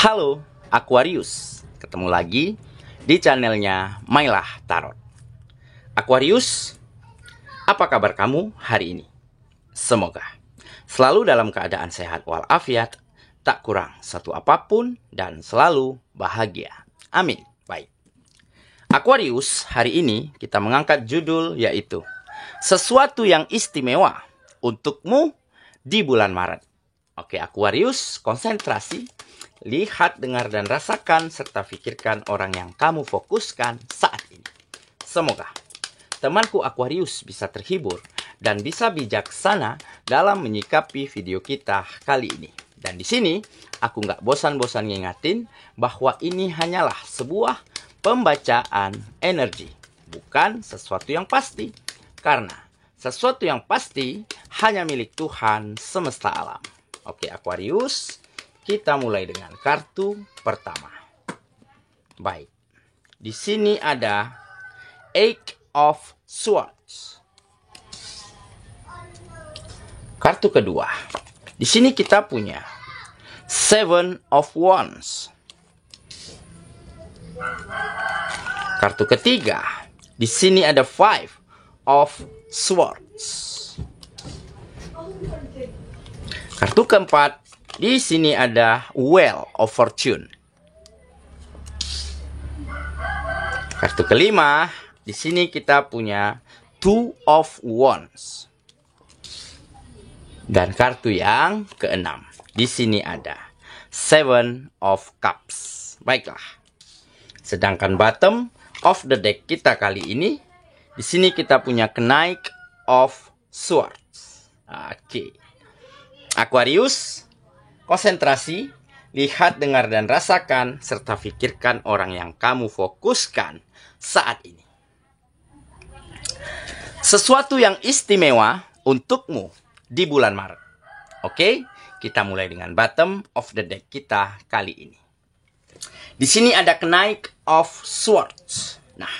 Halo Aquarius, ketemu lagi di channelnya Mailah Tarot. Aquarius, apa kabar kamu hari ini? Semoga selalu dalam keadaan sehat walafiat, tak kurang satu apapun, dan selalu bahagia. Amin. Baik, Aquarius, hari ini kita mengangkat judul yaitu sesuatu yang istimewa untukmu di bulan Maret. Oke Aquarius, konsentrasi. Lihat, dengar, dan rasakan, serta pikirkan orang yang kamu fokuskan saat ini. Semoga temanku Aquarius bisa terhibur dan bisa bijaksana dalam menyikapi video kita kali ini. Dan di sini, aku nggak bosan-bosan ngingatin bahwa ini hanyalah sebuah pembacaan energi, bukan sesuatu yang pasti. Karena sesuatu yang pasti hanya milik Tuhan semesta alam. Oke Aquarius, kita mulai dengan kartu pertama. Baik. Di sini ada Eight of Swords. Kartu kedua. Di sini kita punya Seven of Wands. Kartu ketiga. Di sini ada Five of Swords. Kartu keempat. Di sini ada Wheel of Fortune. Kartu kelima, di sini kita punya Two of Wands. Dan kartu yang keenam, di sini ada Seven of Cups. Baiklah. Sedangkan bottom of the deck kita kali ini, di sini kita punya Knight of Swords. Oke. Aquarius, konsentrasi, lihat, dengar, dan rasakan, serta pikirkan orang yang kamu fokuskan saat ini. Sesuatu yang istimewa untukmu di bulan Maret. Oke, kita mulai dengan bottom of the deck kita kali ini. Di sini ada Knight of Swords. Nah,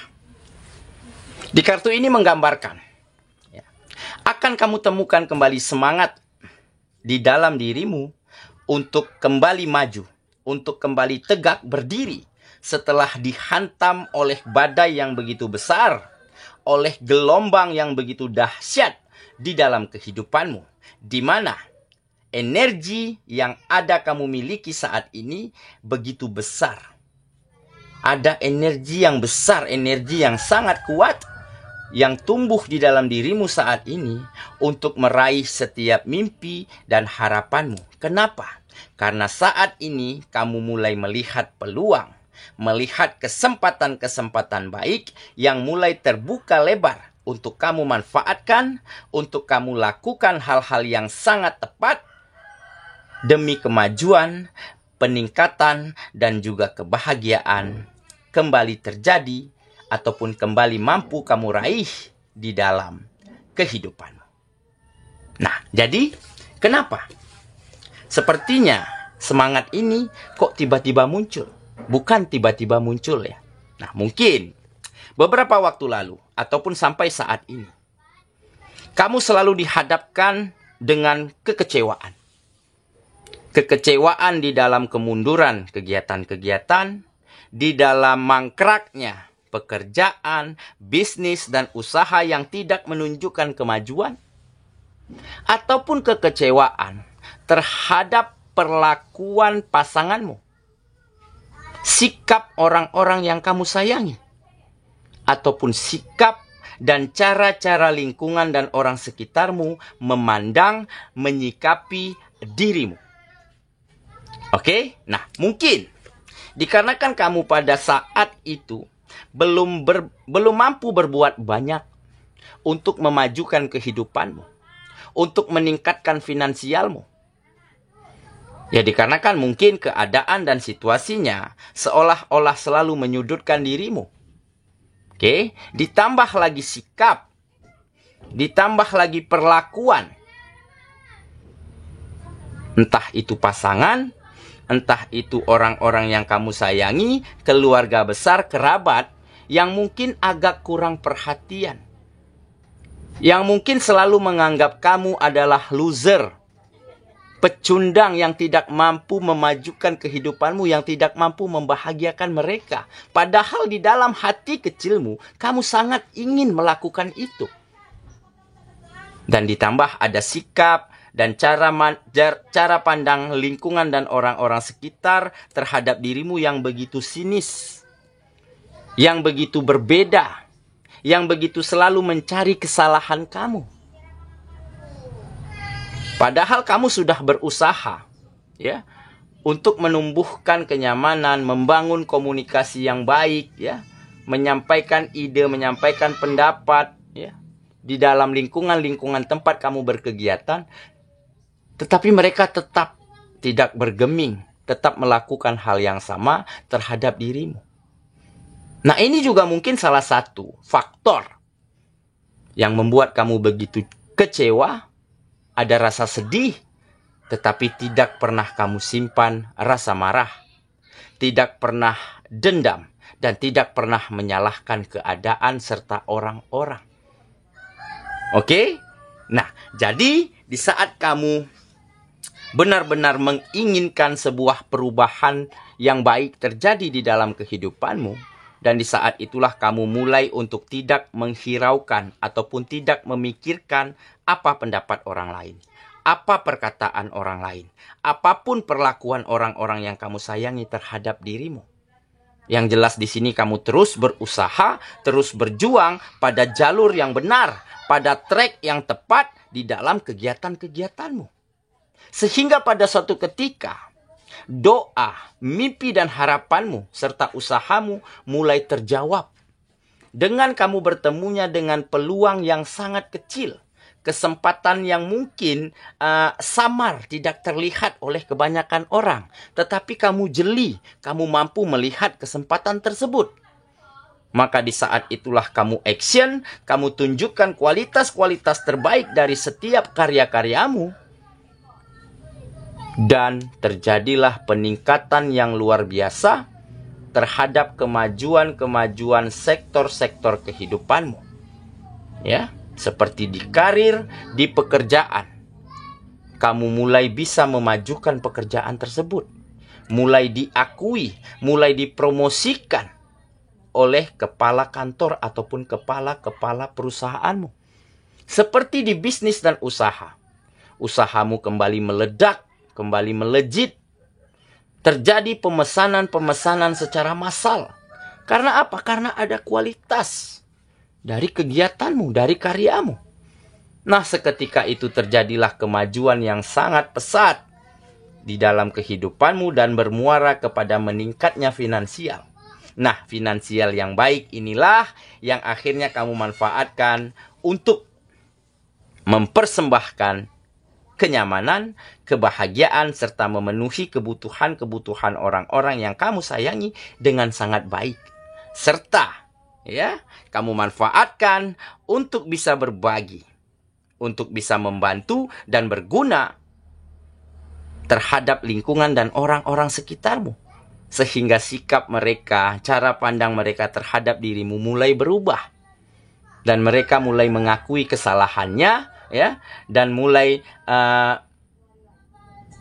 di kartu ini menggambarkan, akan kamu temukan kembali semangat di dalam dirimu untuk kembali maju, untuk kembali tegak berdiri setelah dihantam oleh badai yang begitu besar, oleh gelombang yang begitu dahsyat di dalam kehidupanmu, di mana energi yang ada kamu miliki saat ini begitu besar. Ada energi yang besar, energi yang sangat kuat yang tumbuh di dalam dirimu saat ini untuk meraih setiap mimpi dan harapanmu. Kenapa? Karena saat ini kamu mulai melihat peluang, melihat kesempatan-kesempatan baik yang mulai terbuka lebar untuk kamu manfaatkan, untuk kamu lakukan hal-hal yang sangat tepat demi kemajuan, peningkatan, dan juga kebahagiaan kembali terjadi ataupun kembali mampu kamu raih di dalam kehidupanmu. Nah, jadi kenapa? Sepertinya semangat ini kok tiba-tiba muncul. Bukan tiba-tiba muncul ya. Nah, mungkin beberapa waktu lalu ataupun sampai saat ini, kamu selalu dihadapkan dengan kekecewaan. Kekecewaan di dalam kemunduran kegiatan-kegiatan, di dalam mangkraknya pekerjaan, bisnis, dan usaha yang tidak menunjukkan kemajuan, ataupun kekecewaan terhadap perlakuan pasanganmu, sikap orang-orang yang kamu sayangi, ataupun sikap dan cara-cara lingkungan dan orang sekitarmu memandang, menyikapi dirimu. Oke? Nah, mungkin dikarenakan kamu pada saat itu belum mampu berbuat banyak untuk memajukan kehidupanmu, untuk meningkatkan finansialmu. Ya, dikarenakan mungkin keadaan dan situasinya seolah-olah selalu menyudutkan dirimu. Oke, ditambah lagi sikap, ditambah lagi perlakuan. Entah itu pasangan, entah itu orang-orang yang kamu sayangi, keluarga besar, kerabat, yang mungkin agak kurang perhatian. Yang mungkin selalu menganggap kamu adalah loser. pecundang yang tidak mampu memajukan kehidupanmu, yang tidak mampu membahagiakan mereka. Padahal di dalam hati kecilmu, kamu sangat ingin melakukan itu. Dan ditambah ada sikap dan cara pandang lingkungan dan orang-orang sekitar terhadap dirimu yang begitu sinis, yang begitu berbeda, yang begitu selalu mencari kesalahan kamu. Padahal kamu sudah berusaha, ya, untuk menumbuhkan kenyamanan, membangun komunikasi yang baik, ya, menyampaikan ide, menyampaikan pendapat, ya, di dalam lingkungan tempat kamu berkegiatan, tetapi mereka tetap tidak bergeming, tetap melakukan hal yang sama terhadap dirimu. Nah, ini juga mungkin salah satu faktor yang membuat kamu begitu kecewa, ada rasa sedih, tetapi tidak pernah kamu simpan rasa marah, tidak pernah dendam, dan tidak pernah menyalahkan keadaan serta orang-orang. Oke? Nah, jadi di saat kamu benar-benar menginginkan sebuah perubahan yang baik terjadi di dalam kehidupanmu, dan di saat itulah kamu mulai untuk tidak menghiraukan ataupun tidak memikirkan apa pendapat orang lain, apa perkataan orang lain, apapun perlakuan orang-orang yang kamu sayangi terhadap dirimu. Yang jelas di sini kamu terus berusaha, terus berjuang pada jalur yang benar, pada track yang tepat di dalam kegiatan-kegiatanmu. Sehingga pada suatu ketika, doa, mimpi dan harapanmu serta usahamu mulai terjawab. Dengan kamu bertemunya dengan peluang yang sangat kecil, kesempatan yang mungkin samar, tidak terlihat oleh kebanyakan orang, tetapi kamu jeli, kamu mampu melihat kesempatan tersebut. Maka di saat itulah kamu action, kamu tunjukkan kualitas-kualitas terbaik dari setiap karya-karyamu, dan terjadilah peningkatan yang luar biasa terhadap kemajuan-kemajuan sektor-sektor kehidupanmu. Ya. Seperti di karir, di pekerjaan. Kamu mulai bisa memajukan pekerjaan tersebut. Mulai diakui, mulai dipromosikan oleh kepala kantor ataupun kepala-kepala perusahaanmu. Seperti di bisnis dan usaha. Usahamu kembali meledak, kembali melejit. Terjadi pemesanan-pemesanan secara massal. Karena apa? Karena ada kualitas dari kegiatanmu, dari karyamu. Nah, seketika itu terjadilah kemajuan yang sangat pesat di dalam kehidupanmu dan bermuara kepada meningkatnya finansial. Nah, finansial yang baik inilah yang akhirnya kamu manfaatkan untuk mempersembahkan kenyamanan, kebahagiaan, serta memenuhi kebutuhan-kebutuhan orang-orang yang kamu sayangi dengan sangat baik. Serta ya, kamu manfaatkan untuk bisa berbagi, untuk bisa membantu dan berguna terhadap lingkungan dan orang-orang sekitarmu. Sehingga sikap mereka, cara pandang mereka terhadap dirimu mulai berubah. Dan mereka mulai mengakui kesalahannya, ya, dan mulai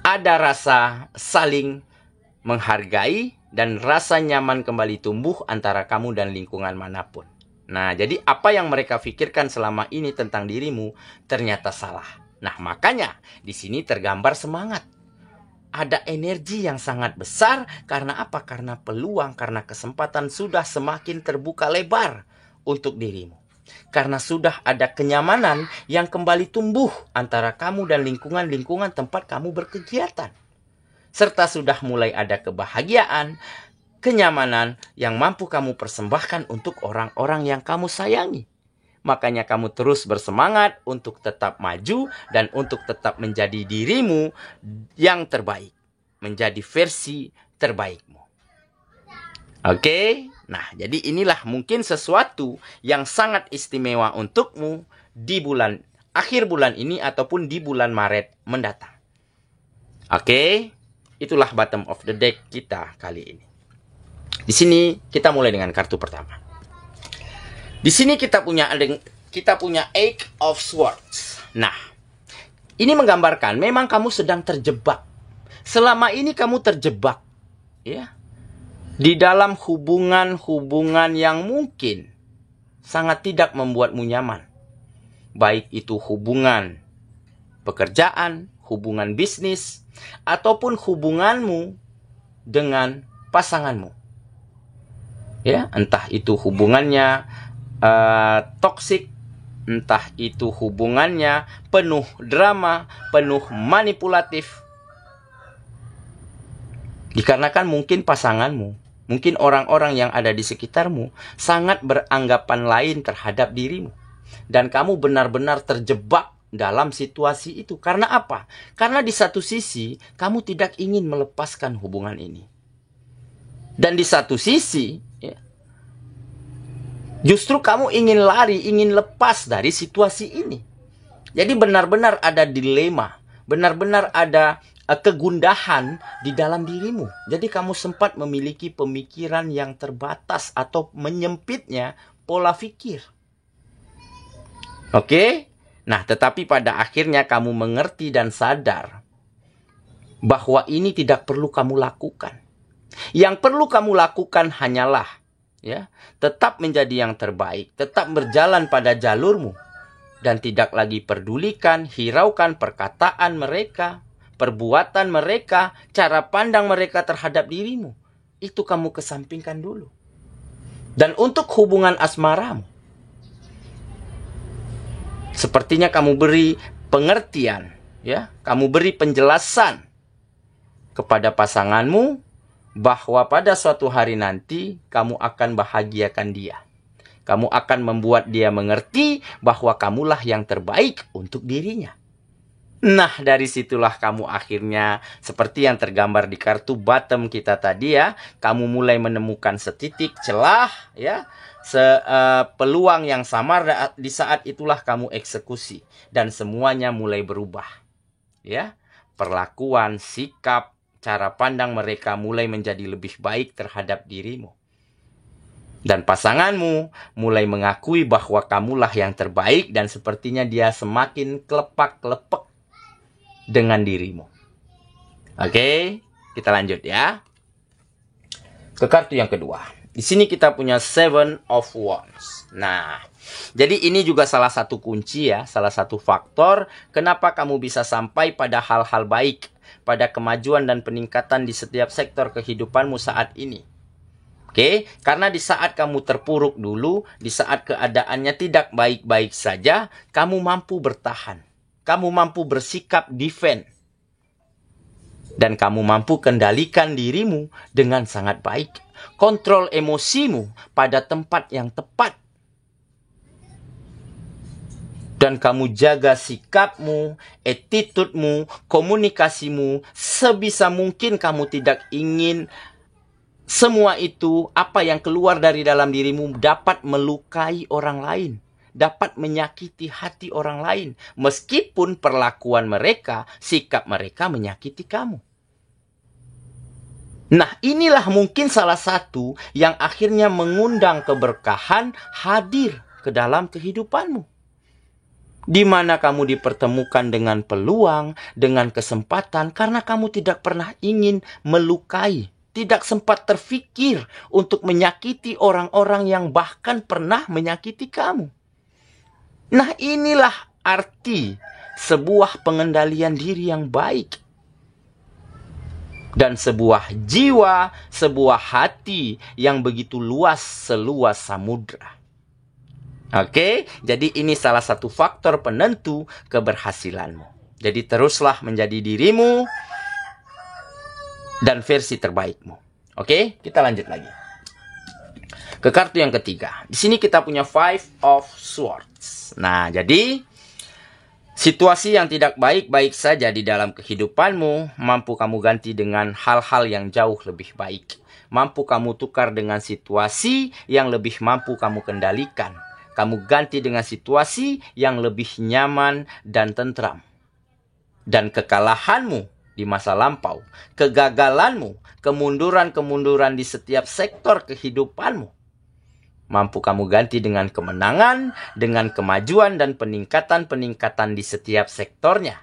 ada rasa saling menghargai dan rasa nyaman kembali tumbuh antara kamu dan lingkungan manapun. Nah, jadi apa yang mereka pikirkan selama ini tentang dirimu ternyata salah. Nah, makanya di sini tergambar semangat. Ada energi yang sangat besar karena apa? Karena peluang, karena kesempatan sudah semakin terbuka lebar untuk dirimu. Karena sudah ada kenyamanan yang kembali tumbuh antara kamu dan lingkungan-lingkungan tempat kamu berkegiatan. Serta sudah mulai ada kebahagiaan, kenyamanan yang mampu kamu persembahkan untuk orang-orang yang kamu sayangi. Makanya kamu terus bersemangat untuk tetap maju dan untuk tetap menjadi dirimu yang terbaik. Menjadi versi terbaikmu. Oke? Nah, jadi inilah mungkin sesuatu yang sangat istimewa untukmu di akhir bulan ini ataupun di bulan Maret mendatang. Oke? Itulah bottom of the deck kita kali ini. Di sini kita mulai dengan kartu pertama. Di sini kita punya Eight of Swords. Nah, Ini menggambarkan memang kamu sedang terjebak. Selama ini kamu terjebak, ya, di dalam hubungan-hubungan yang mungkin sangat tidak membuatmu nyaman. Baik itu hubungan pekerjaan, hubungan bisnis, ataupun hubunganmu dengan pasanganmu. Ya, entah itu hubungannya toksik, entah itu hubungannya penuh drama, penuh manipulatif. Dikarenakan mungkin pasanganmu, mungkin orang-orang yang ada di sekitarmu sangat beranggapan lain terhadap dirimu. Dan kamu benar-benar terjebak dalam situasi itu. Karena apa? Karena di satu sisi, kamu tidak ingin melepaskan hubungan ini. Dan di satu sisi, ya, justru kamu ingin lari, ingin lepas dari situasi ini. Jadi benar-benar ada dilema, benar-benar ada kegundahan di dalam dirimu. Jadi kamu sempat memiliki pemikiran yang terbatas atau menyempitnya pola pikir. Oke? Nah, tetapi pada akhirnya kamu mengerti dan sadar bahwa ini tidak perlu kamu lakukan. Yang perlu kamu lakukan hanyalah, ya, tetap menjadi yang terbaik, tetap berjalan pada jalurmu, dan tidak lagi pedulikan, hiraukan perkataan mereka, perbuatan mereka, cara pandang mereka terhadap dirimu. Itu kamu kesampingkan dulu. Dan untuk hubungan asmaramu, sepertinya kamu beri pengertian, ya, kamu beri penjelasan kepada pasanganmu bahwa pada suatu hari nanti kamu akan bahagiakan dia. Kamu akan membuat dia mengerti bahwa kamulah yang terbaik untuk dirinya. Nah, dari situlah kamu akhirnya seperti yang tergambar di kartu bottom kita tadi, ya, kamu mulai menemukan setitik celah, ya, peluang yang samar. Di saat itulah kamu eksekusi dan semuanya mulai berubah, ya. Perlakuan, sikap, cara pandang mereka mulai menjadi lebih baik terhadap dirimu. Dan pasanganmu mulai mengakui bahwa kamulah yang terbaik dan sepertinya dia semakin kelepak-kelepek dengan dirimu. Oke, kita lanjut ya. Ke kartu yang kedua. Di sini kita punya Seven of Wands. Nah, jadi ini juga salah satu kunci, ya, salah satu faktor kenapa kamu bisa sampai pada hal-hal baik, pada kemajuan dan peningkatan di setiap sektor kehidupanmu saat ini. Oke, karena di saat kamu terpuruk dulu, di saat keadaannya tidak baik-baik saja, kamu mampu bertahan. Kamu mampu bersikap defend. Dan kamu mampu kendalikan dirimu dengan sangat baik. Kontrol emosimu pada tempat yang tepat. Dan kamu jaga sikapmu, attitude-mu, komunikasimu. Sebisa mungkin kamu tidak ingin semua itu, apa yang keluar dari dalam dirimu, dapat melukai orang lain. Dapat menyakiti hati orang lain. Meskipun perlakuan mereka, sikap mereka menyakiti kamu. Nah, inilah mungkin salah satu yang akhirnya mengundang keberkahan hadir ke dalam kehidupanmu. Di mana kamu dipertemukan dengan peluang, dengan kesempatan, karena kamu tidak pernah ingin melukai. Tidak sempat terfikir untuk menyakiti orang-orang yang bahkan pernah menyakiti kamu. Nah, inilah arti sebuah pengendalian diri yang baik. Dan sebuah jiwa, sebuah hati yang begitu luas seluas samudra. Oke, jadi ini salah satu faktor penentu keberhasilanmu. Jadi teruslah menjadi dirimu dan versi terbaikmu. Oke, kita lanjut lagi. Ke kartu yang ketiga. Di sini kita punya Five of Swords. Nah, jadi situasi yang tidak baik-baik saja di dalam kehidupanmu mampu kamu ganti dengan hal-hal yang jauh lebih baik. Mampu kamu tukar dengan situasi yang lebih mampu kamu kendalikan. Kamu ganti dengan situasi yang lebih nyaman dan tentram. Dan kekalahanmu di masa lampau, kegagalanmu, kemunduran-kemunduran di setiap sektor kehidupanmu, mampu kamu ganti dengan kemenangan, dengan kemajuan dan peningkatan-peningkatan di setiap sektornya.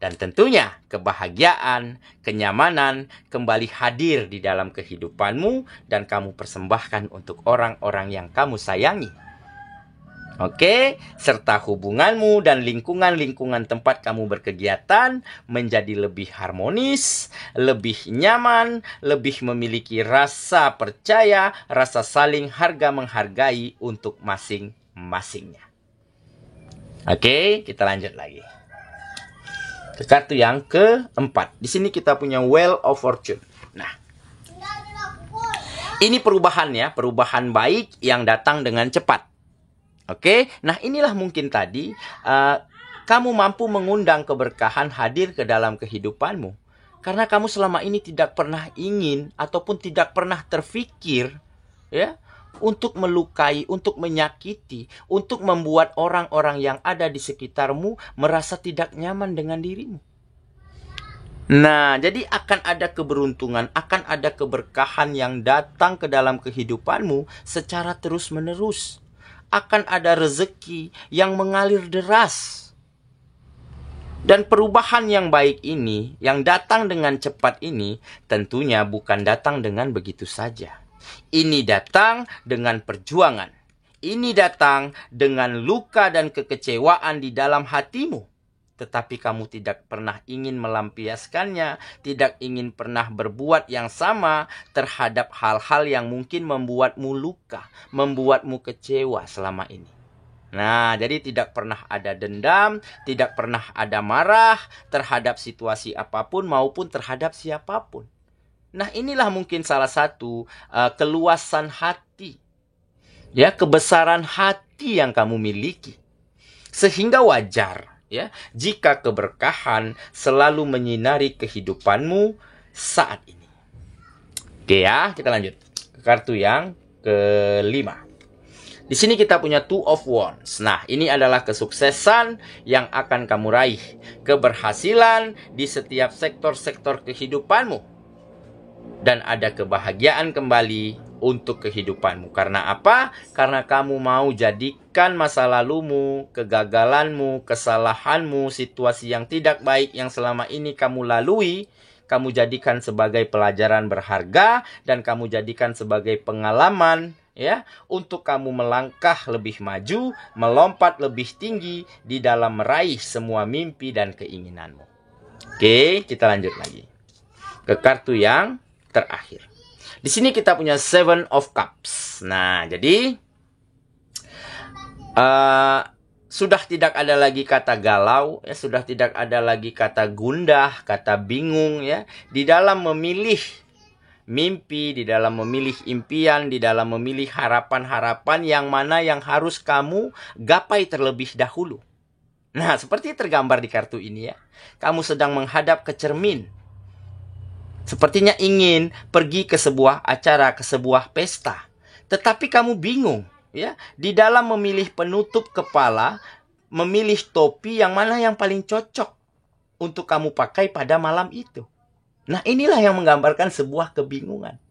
Dan tentunya kebahagiaan, kenyamanan kembali hadir di dalam kehidupanmu dan kamu persembahkan untuk orang-orang yang kamu sayangi. Oke, serta hubunganmu dan lingkungan-lingkungan tempat kamu berkegiatan menjadi lebih harmonis, lebih nyaman, lebih memiliki rasa percaya, rasa saling menghargai untuk masing-masingnya. Oke, kita lanjut lagi. Ke kartu yang keempat. Di sini kita punya Wheel of Fortune. Nah, ini perubahannya, perubahan baik yang datang dengan cepat. Oke, nah inilah mungkin tadi kamu mampu mengundang keberkahan hadir ke dalam kehidupanmu. Karena kamu selama ini tidak pernah ingin ataupun tidak pernah terfikir ya, untuk melukai, untuk menyakiti, untuk membuat orang-orang yang ada di sekitarmu merasa tidak nyaman dengan dirimu. Nah, jadi akan ada keberuntungan, akan ada keberkahan yang datang ke dalam kehidupanmu secara terus-menerus. Akan ada rezeki yang mengalir deras. Dan perubahan yang baik ini, yang datang dengan cepat ini, tentunya bukan datang dengan begitu saja. Ini datang dengan perjuangan. Ini datang dengan luka dan kekecewaan di dalam hatimu. Tetapi kamu tidak pernah ingin melampiaskannya, tidak ingin pernah berbuat yang sama terhadap hal-hal yang mungkin membuatmu luka, membuatmu kecewa selama ini. Nah, jadi tidak pernah ada dendam, tidak pernah ada marah terhadap situasi apapun maupun terhadap siapapun. Nah, inilah mungkin salah satu keluasan hati, ya, kebesaran hati yang kamu miliki. Sehingga wajar, ya, jika keberkahan selalu menyinari kehidupanmu saat ini. Oke ya, kita lanjut ke kartu yang kelima. Di sini kita punya Two of Wands. Nah, ini adalah kesuksesan yang akan kamu raih. Keberhasilan di setiap sektor-sektor kehidupanmu. Dan ada kebahagiaan kembali untuk kehidupanmu. Karena apa? Karena kamu mau jadikan masa lalumu, kegagalanmu, kesalahanmu, situasi yang tidak baik yang selama ini kamu lalui, kamu jadikan sebagai pelajaran berharga dan kamu jadikan sebagai pengalaman, ya, untuk kamu melangkah lebih maju, melompat lebih tinggi di dalam meraih semua mimpi dan keinginanmu. Oke, kita lanjut lagi ke kartu yang terakhir. Di sini kita punya Seven of Cups. Nah, jadi sudah tidak ada lagi kata galau, ya, sudah tidak ada lagi kata gundah, kata bingung, ya, di dalam memilih mimpi, di dalam memilih impian, di dalam memilih harapan-harapan yang mana yang harus kamu gapai terlebih dahulu. Nah, seperti tergambar di kartu ini, ya, kamu sedang menghadap ke cermin. Sepertinya ingin pergi ke sebuah acara, ke sebuah pesta. Tetapi kamu bingung, ya, di dalam memilih penutup kepala, memilih topi yang mana yang paling cocok untuk kamu pakai pada malam itu. Nah, inilah yang menggambarkan sebuah kebingungan.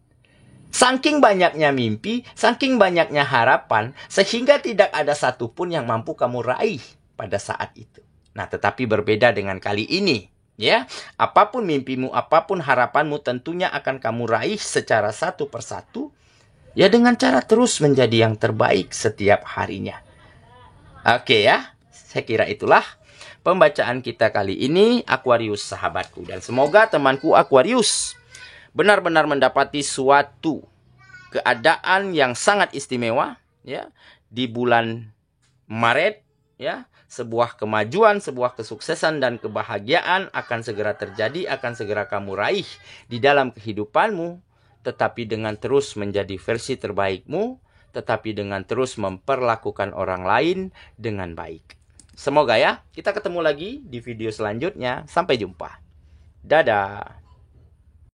Saking banyaknya mimpi, saking banyaknya harapan, sehingga tidak ada satupun yang mampu kamu raih pada saat itu. Nah, tetapi berbeda dengan kali ini. Ya, apapun mimpimu, apapun harapanmu tentunya akan kamu raih secara satu persatu, ya, dengan cara terus menjadi yang terbaik setiap harinya. Oke ya, saya kira itulah pembacaan kita kali ini, Aquarius sahabatku. Dan semoga temanku Aquarius benar-benar mendapati suatu keadaan yang sangat istimewa, ya, di bulan Maret, ya. Sebuah kemajuan, sebuah kesuksesan dan kebahagiaan akan segera terjadi, akan segera kamu raih di dalam kehidupanmu, tetapi dengan terus menjadi versi terbaikmu, tetapi dengan terus memperlakukan orang lain dengan baik. Semoga ya, kita ketemu lagi di video selanjutnya. Sampai jumpa. Dadah.